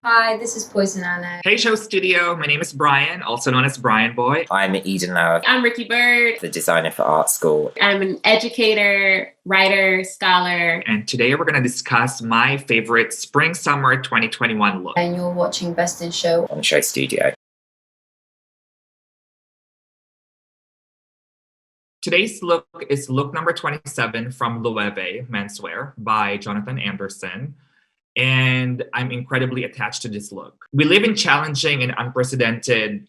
Hi, this is Poison Anna. Hey Show Studio, my name is Bryan, also known as Bryan Boy. I'm Loweth. I'm Rikki Byrd. The designer for Art School. I'm an educator, writer, scholar. And today we're going to discuss my favorite Spring-Summer 2021 look. And you're watching Best in Show on Show Studio. Today's look is look number 27 from Loewe menswear by Jonathan Anderson. And I'm incredibly attached to this look. We live in challenging and unprecedented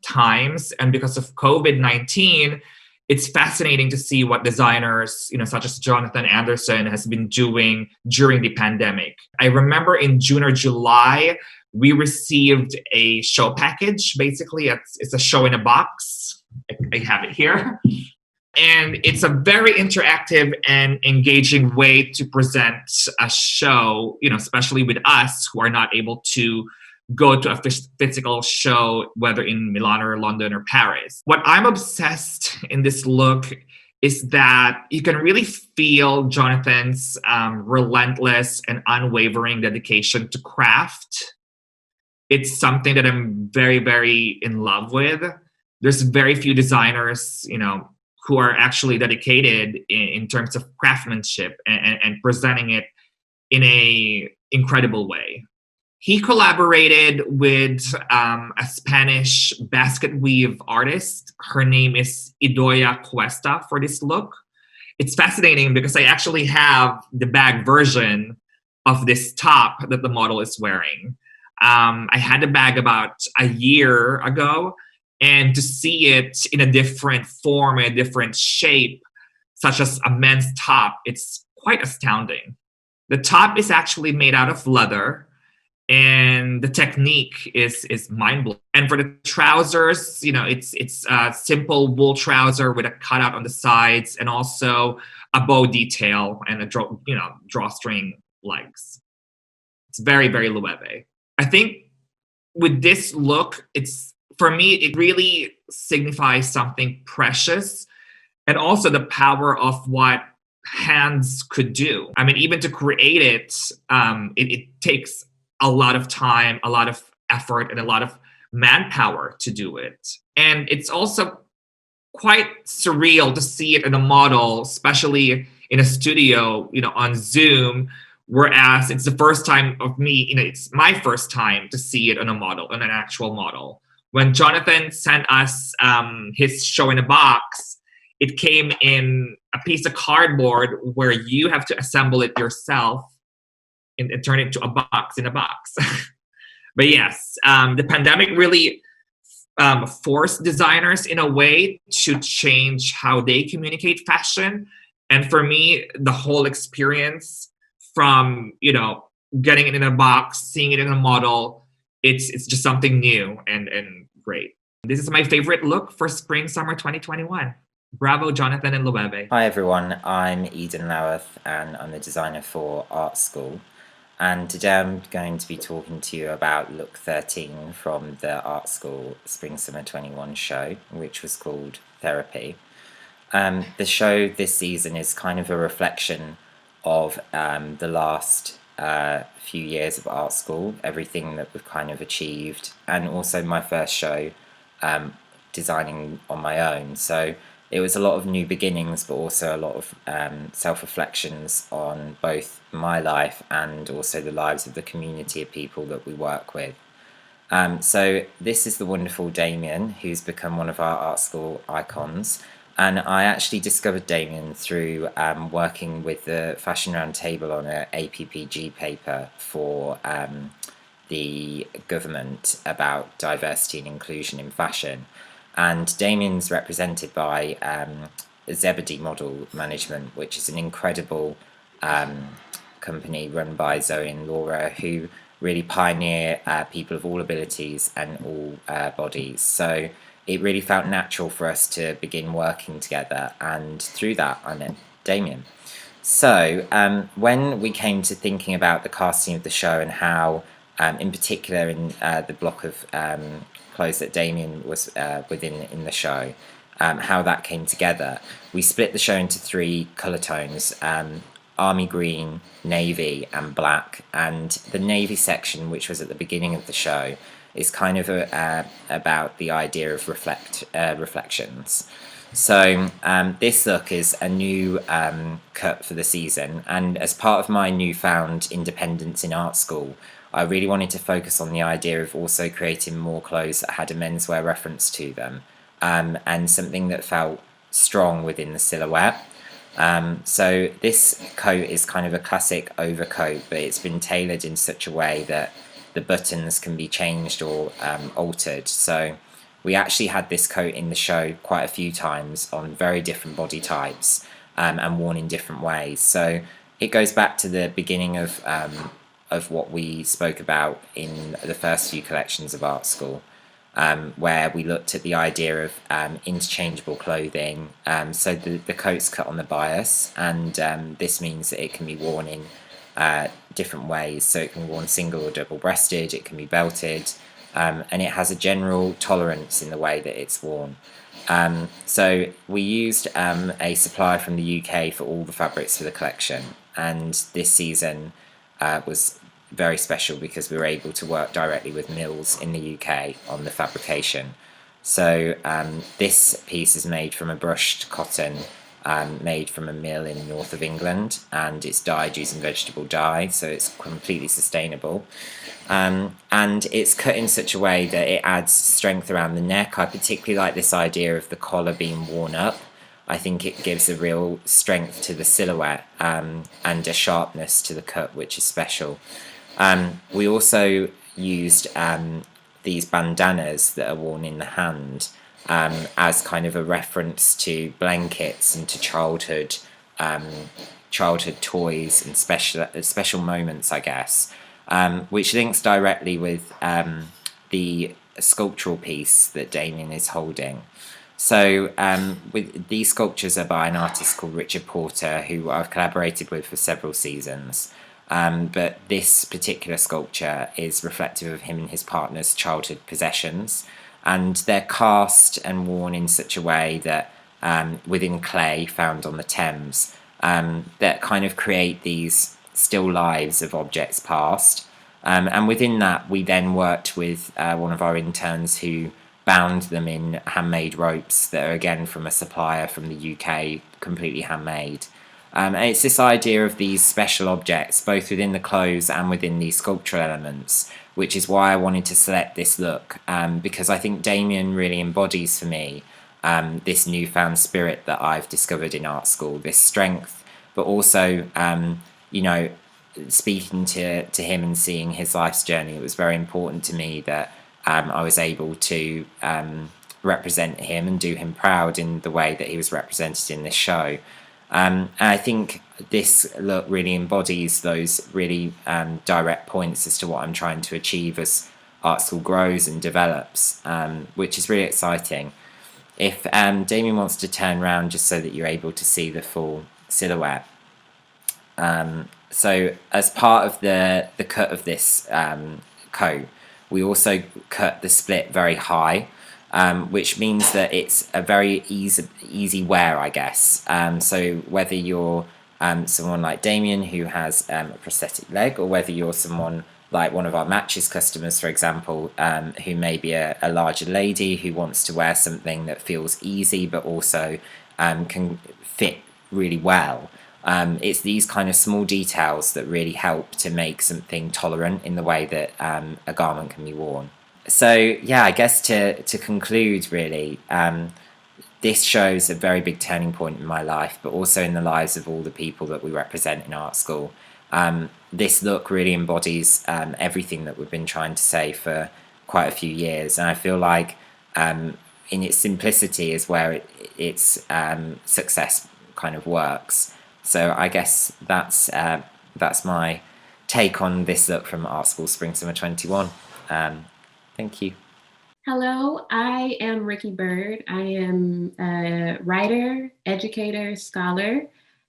times, and because of COVID-19, it's fascinating to see what designers, such as Jonathan Anderson, has been doing during the pandemic. I remember in June or July, we received a show package. Basically, it's a show in a box. I have it here. And it's a very interactive and engaging way to present a show, especially with us who are not able to go to a physical show, whether in Milan or London or Paris. What I'm obsessed in this look is that you can really feel Jonathan's relentless and unwavering dedication to craft. It's something that I'm very, very in love with. There's very few designers, who are actually dedicated in terms of craftsmanship and presenting it in a incredible way. He collaborated with a Spanish basketweave artist. Her name is Idoia Cuesta for this look. It's fascinating because I actually have the bag version of this top that the model is wearing. I had the bag about a year ago, and to see it in a different form, a different shape, such as a men's top, it's quite astounding. The top is actually made out of leather, and the technique is mind-blowing. And for the trousers, it's a simple wool trouser with a cutout on the sides, and also a bow detail and a drawstring legs. It's very, very Loewe. I think with this look, for me, it really signifies something precious and also the power of what hands could do. I mean, even to create it, it takes a lot of time, a lot of effort, and a lot of manpower to do it. And it's also quite surreal to see it in a model, especially in a studio, on Zoom, whereas it's the first time of me, it's my first time to see it on a model, on an actual model. When Jonathan sent us his show in a box, it came in a piece of cardboard where you have to assemble it yourself and turn it to a box in a box. But yes, the pandemic really forced designers in a way to change how they communicate fashion. And for me, the whole experience from, getting it in a box, seeing it in a model, it's just something new and great. This is my favorite look for Spring-Summer 2021. Bravo, Jonathan and Loewe. Hi everyone, I'm Loweth and I'm the designer for Art School. And today I'm going to be talking to you about look 13 from the Art School Spring-Summer 21 show, which was called Therapy. The show this season is kind of a reflection of the last few years of art school, everything that we've kind of achieved, and also my first show designing on my own. So it was a lot of new beginnings, but also a lot of self-reflections on both my life and also the lives of the community of people that we work with. So this is the wonderful Damien, who's become one of our art school icons. And I actually discovered Damien through working with the Fashion Roundtable on an APPG paper for the government about diversity and inclusion in fashion. And Damien's represented by Zebedee Model Management, which is an incredible company run by Zoe and Laura, who really pioneer people of all abilities and all bodies. So it really felt natural for us to begin working together, and through that I met Damien. So when we came to thinking about the casting of the show and how, in particular in the block of clothes that Damien was within in the show, how that came together, we split the show into three colour tones. army green, navy, and black. And the navy section, which was at the beginning of the show, is kind of about the idea of reflections. So this look is a new cut for the season, and as part of my newfound independence in art school, I really wanted to focus on the idea of also creating more clothes that had a menswear reference to them, and something that felt strong within the silhouette. So this coat is kind of a classic overcoat, but it's been tailored in such a way that the buttons can be changed or altered. So we actually had this coat in the show quite a few times on very different body types, and worn in different ways. So it goes back to the beginning of what we spoke about in the first few collections of art school, where we looked at the idea of interchangeable clothing. So the coat's cut on the bias, and this means that it can be worn in different ways. So it can be worn single or double breasted, it can be belted, and it has a general tolerance in the way that it's worn. So we used a supplier from the UK for all the fabrics for the collection, and this season was very special because we were able to work directly with mills in the UK on the fabrication. So this piece is made from a brushed cotton made from a mill in the north of England, and it's dyed using vegetable dye, so it's completely sustainable. And it's cut in such a way that it adds strength around the neck. I particularly like this idea of the collar being worn up. I think it gives a real strength to the silhouette, and a sharpness to the cut, which is special. We also used these bandanas that are worn in the hand as kind of a reference to blankets and to childhood toys and special moments, I guess, which links directly with the sculptural piece that Damien is holding. So with these sculptures are by an artist called Richard Porter, who I've collaborated with for several seasons. But this particular sculpture is reflective of him and his partner's childhood possessions, and they're cast and worn in such a way that within clay found on the Thames, that kind of create these still lives of objects past. And within that, we then worked with one of our interns who bound them in handmade ropes that are again from a supplier from the UK, completely handmade. And it's this idea of these special objects, both within the clothes and within these sculptural elements, which is why I wanted to select this look, because I think Damien really embodies for me this newfound spirit that I've discovered in art school, this strength, but also, speaking to him and seeing his life's journey, it was very important to me that I was able to represent him and do him proud in the way that he was represented in this show. And I think this look really embodies those really direct points as to what I'm trying to achieve as art school grows and develops, which is really exciting. If Damien wants to turn around just so that you're able to see the full silhouette. So as part of the cut of this coat, we also cut the split very high, which means that it's a very easy wear, I guess. So whether you're someone like Damien who has a prosthetic leg, or whether you're someone like one of our matches customers, for example, who may be a larger lady who wants to wear something that feels easy but also can fit really well. It's these kind of small details that really help to make something tolerant in the way that a garment can be worn. So yeah, I guess to conclude really, this shows a very big turning point in my life, but also in the lives of all the people that we represent in art school. This look really embodies everything that we've been trying to say for quite a few years, and I feel like in its simplicity is where its success kind of works. So I guess that's my take on this look from Art School Spring Summer 21. Thank you. Hello, I am Rikki Byrd. I am a writer, educator, scholar,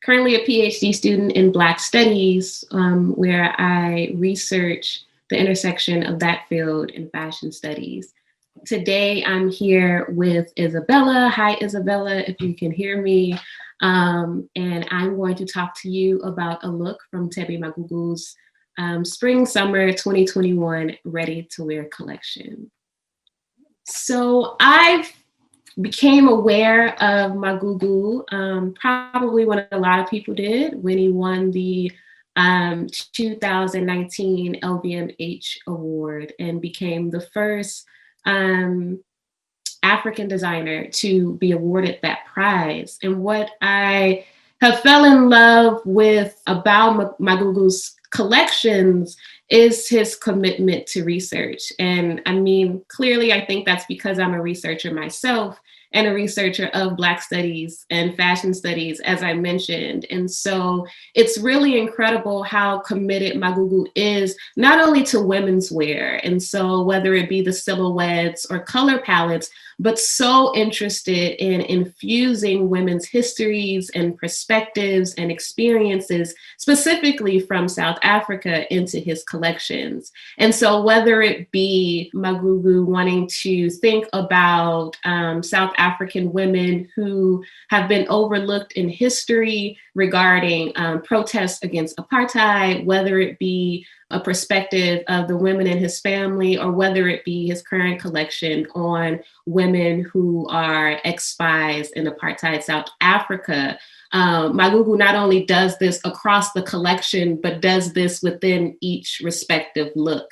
currently a PhD student in Black Studies, where I research the intersection of that field and fashion studies. Today, I'm here with Isabella. Hi, Isabella, if you can hear me. And I'm going to talk to you about a look from Thebe Magugu's Spring/Summer 2021 Ready to Wear collection. So I became aware of Magugu probably when a lot of people did, when he won the 2019 LVMH award and became the first African designer to be awarded that prize. And what I have fell in love with about Magugu's collections is his commitment to research. And I mean, clearly, I think that's because I'm a researcher myself and a researcher of Black studies and fashion studies, as I mentioned. And so it's really incredible how committed Magugu is not only to women's wear, and so whether it be the silhouettes or color palettes, but so interested in infusing women's histories and perspectives and experiences, specifically from South Africa, into his collections. And so whether it be Magugu wanting to think about South African women who have been overlooked in history regarding protests against apartheid, whether it be a perspective of the women in his family, or whether it be his current collection on women who are ex-spies in apartheid South Africa. Magugu not only does this across the collection, but does this within each respective look.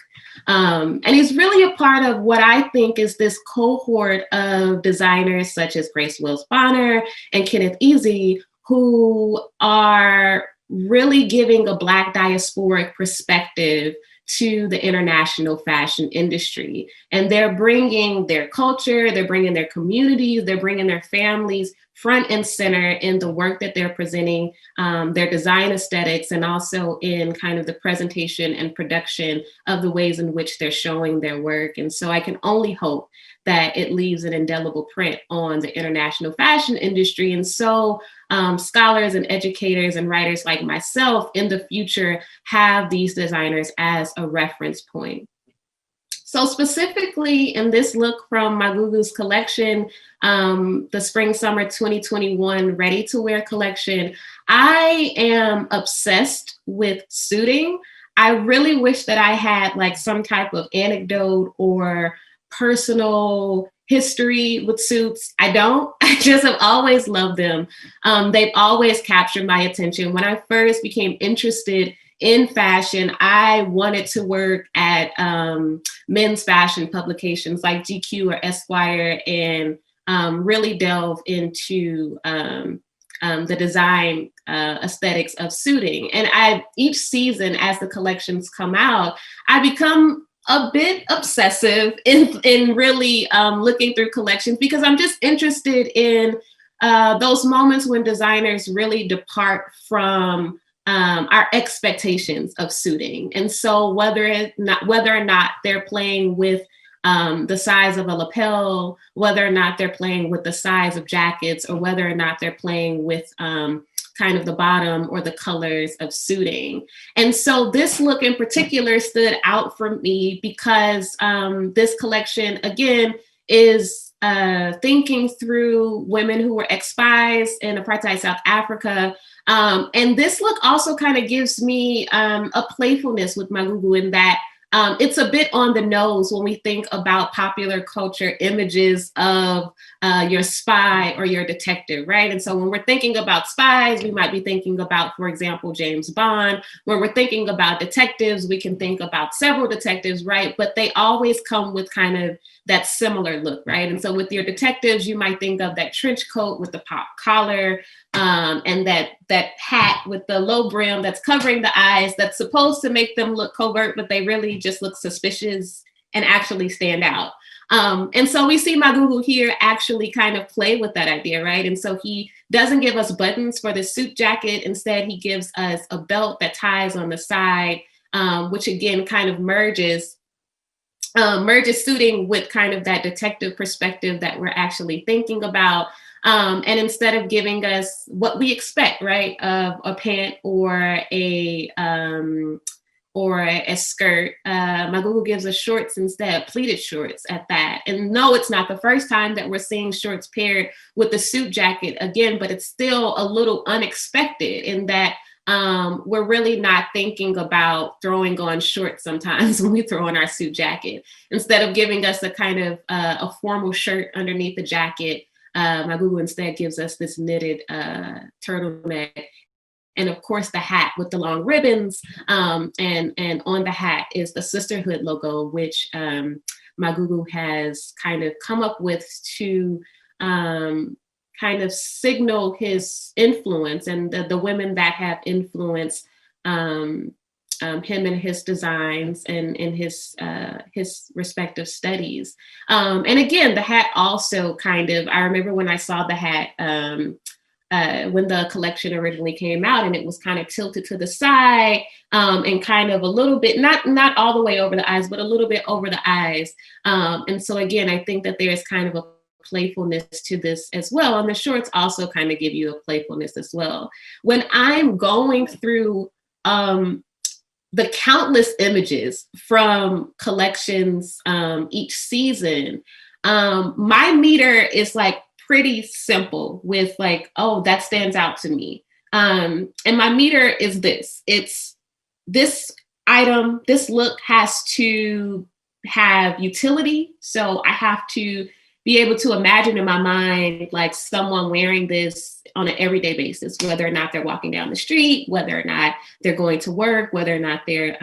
And he's really a part of what I think is this cohort of designers such as Grace Wills Bonner and Kenneth Easy, who are really giving a Black diasporic perspective to the international fashion industry. And they're bringing their culture, they're bringing their communities, they're bringing their families front and center in the work that they're presenting, their design aesthetics, and also in kind of the presentation and production of the ways in which they're showing their work. And so I can only hope that it leaves an indelible print on the international fashion industry. And so scholars and educators and writers like myself in the future have these designers as a reference point. So specifically in this look from Magugu's collection, the Spring/Summer 2021 Ready to Wear collection, I am obsessed with suiting. I really wish that I had like some type of anecdote or personal history with suits. I don't. I just have always loved them. They've always captured my attention. When I first became interested in fashion, I wanted to work at men's fashion publications like GQ or Esquire and really delve into the design aesthetics of suiting. And each season as the collections come out, I become a bit obsessive in really looking through collections, because I'm just interested in those moments when designers really depart from our expectations of suiting. And so whether or not they're playing with the size of a lapel, whether or not they're playing with the size of jackets, or whether or not they're playing with kind of the bottom or the colors of suiting. And so this look in particular stood out for me because this collection, again, is thinking through women who were ex-spies in apartheid South Africa. And this look also kind of gives me a playfulness with Magugu in that it's a bit on the nose when we think about popular culture images of your spy or your detective, right? And so when we're thinking about spies, we might be thinking about, for example, James Bond. When we're thinking about detectives, we can think about several detectives, right? But they always come with kind of that similar look, right? And so with your detectives, you might think of that trench coat with the pop collar and that hat with the low brim that's covering the eyes, that's supposed to make them look covert, but they really just look suspicious and actually stand out. And so we see Magugu here actually kind of play with that idea, right? And so he doesn't give us buttons for the suit jacket. Instead, he gives us a belt that ties on the side, which again kind of merges suiting with kind of that detective perspective that we're actually thinking about. And instead of giving us what we expect, right, of a pant or a or a skirt. Magugu gives us shorts instead, pleated shorts at that. And no, it's not the first time that we're seeing shorts paired with a suit jacket again, but it's still a little unexpected in that we're really not thinking about throwing on shorts sometimes when we throw on our suit jacket. Instead of giving us a kind of a formal shirt underneath the jacket, Magugu instead gives us this knitted turtleneck. And of course, the hat with the long ribbons. And on the hat is the sisterhood logo, which Magugu has kind of come up with to kind of signal his influence and the women that have influenced him and his designs and in his respective studies. And again, the hat also kind of, I remember when I saw the hat, when the collection originally came out, and it was kind of tilted to the side and kind of a little bit, not all the way over the eyes, but a little bit over the eyes. And so again, I think that there's kind of a playfulness to this as well. And the shorts also kind of give you a playfulness as well. When I'm going through the countless images from collections each season, my meter is like pretty simple with like, oh, that stands out to me. And my meter is this. It's this item, this look has to have utility. So I have to be able to imagine in my mind, like someone wearing this on an everyday basis, whether or not they're walking down the street, whether or not they're going to work, whether or not they're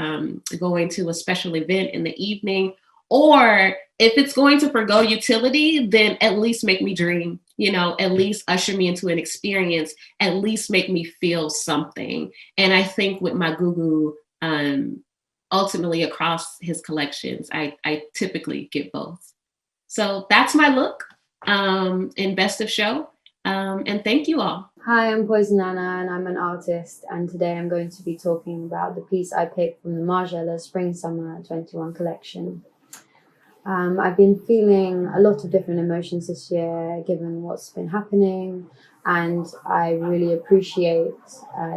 going to a special event in the evening, or if it's going to forgo utility, then at least make me dream, at least usher me into an experience, at least make me feel something. And I think with Magugu, ultimately across his collections, I typically get both. So that's my look in Best of Show. And thank you all. Hi, I'm Poison Anna and I'm an artist. And today I'm going to be talking about the piece I picked from the Margiela Spring Summer 21 collection. I've been feeling a lot of different emotions this year, given what's been happening. And I really appreciate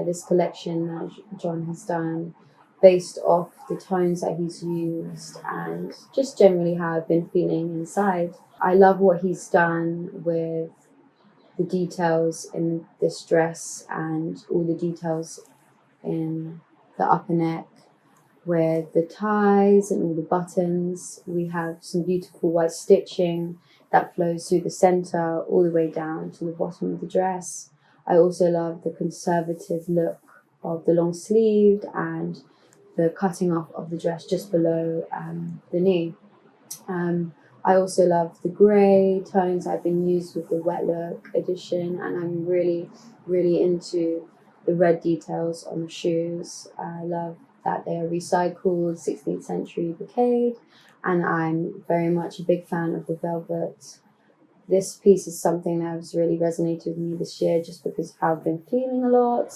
this collection that John has done, based off the tones that he's used and just generally how I've been feeling inside. I love what he's done with the details in this dress and all the details in the upper neck with the ties and all the buttons. We have some beautiful white stitching that flows through the center all the way down to the bottom of the dress. I also love the conservative look of the long sleeved and the cutting off of the dress just below the knee. I also love the grey tones that have been used with the wet look edition, and I'm really, really into the red details on the shoes. I love that they are recycled 16th century brocade, and I'm very much a big fan of the velvet. This piece is something that has really resonated with me this year just because I've been feeling a lot.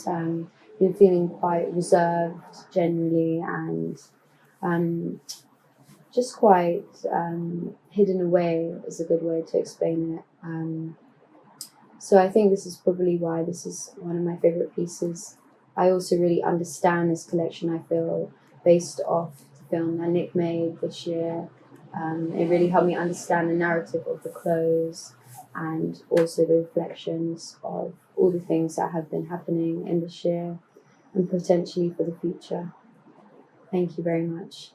Been feeling quite reserved generally and just quite hidden away is a good way to explain it. So I think this is probably why this is one of my favorite pieces. I also really understand this collection, I feel, based off the film that Nick made this year. It really helped me understand the narrative of the clothes and also the reflections of all the things that have been happening in this year and potentially for the future. Thank you very much.